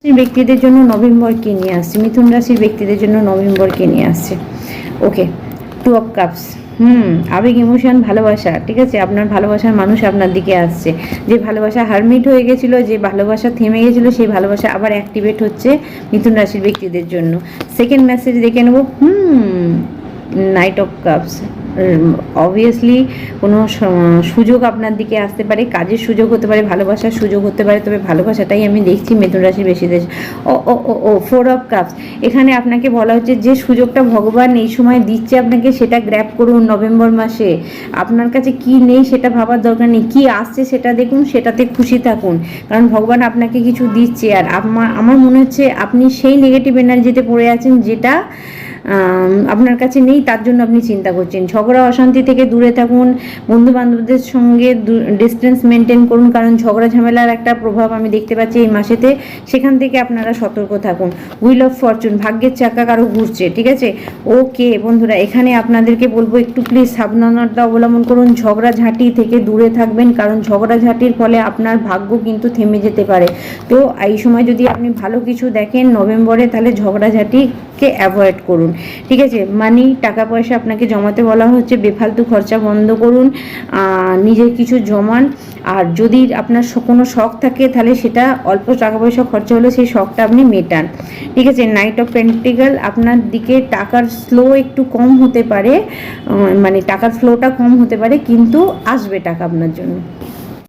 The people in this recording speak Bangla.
ব্যক্তিদের জন্য নভেম্বর কি নিয়ে আসছে, মিথুন রাশির ব্যক্তিদের জন্য নভেম্বর কি নিয়ে আসছে। ওকে, 2 অফ কাপস। আবেগ, ইমোশন, ভালোবাসা। ঠিক আছে, আপনার ভালোবাসার মানুষ আপনার দিকে আসছে। যে ভালোবাসা হারমিট হয়ে গেছিলো, যে ভালোবাসা থেমে গেছিলো, সেই ভালোবাসা আবার অ্যাক্টিভেট হচ্ছে মিথুন রাশির ব্যক্তিদের জন্য। সেকেন্ড মেসেজ দেখে নেব। Night of cups. অবভিয়াসলি কোনো সুযোগ আপনার দিকে আসতে পারে, কাজের সুযোগ হতে পারে, ভালোবাসার সুযোগ হতে পারে, তবে ভালোবাসাটাই আমি দেখছি মিথুন রাশির বেশিদের। ও 4 অফ কাপস। এখানে আপনাকে বলা হচ্ছে যে সুযোগটা ভগবান এই সময় দিচ্ছে আপনাকে, সেটা গ্র্যাব করুন। নভেম্বর মাসে আপনার কাছে কি নেই সেটা ভাবার দরকার নেই, কি আসছে সেটা দেখুন, সেটাতে খুশি থাকুন, কারণ ভগবান আপনাকে কিছু দিচ্ছে। আর আমার মনে হচ্ছে আপনি সেই নেগেটিভ এনার্জিতে পড়ে আছেন যেটা আপনার কাছে নেই, তার জন্য আপনি চিন্তা করছেন। ঝগড়া অশান্তি থেকে দূরে থাকুন, বন্ধু বান্ধবদের সঙ্গে ডিস্টেন্স মেনটেন করুন, কারণ ঝগড়া ঝামেলার একটা প্রভাব আমি দেখতে পাচ্ছি এই মাসেতে, সেখান থেকে আপনারা সতর্ক থাকুন। হুইল অফ ফরচুন, ভাগ্যের চাকা কারো ঘুরছে। ঠিক আছে, ওকে বন্ধুরা, এখানে আপনাদেরকে বলবো একটু প্লিজ সাবধানতা অবলম্বন করুন, ঝগড়াঝাঁটি থেকে দূরে থাকবেন, কারণ ঝগড়াঝাঁটির ফলে আপনার ভাগ্য কিন্তু থেমে যেতে পারে। তো এই সময় যদি আপনি ভালো কিছু দেখেন নভেম্বরে, তাহলে ঝগড়াঝাঁটিকে অ্যাভয়েড করুন। ঠিক আছে, মানি, টাকা পয়সা আপনাকে জমাতে বলা হচ্ছে, বেফালতু খরচা বন্ধ করুন, নিজের কিছু জমান। আর যদি আপনার কোনো শখ থাকে তাহলে সেটা অল্প টাকা পয়সা খরচা হলে সেই শখটা আপনি মেটান। ঠিক আছে, নাইট অফ পেন্টিক্যাল, আপনার দিকে টাকার ফ্লো একটু কম হতে পারে, মানে টাকার ফ্লোটা কম হতে পারে, কিন্তু আসবে টাকা আপনার জন্য।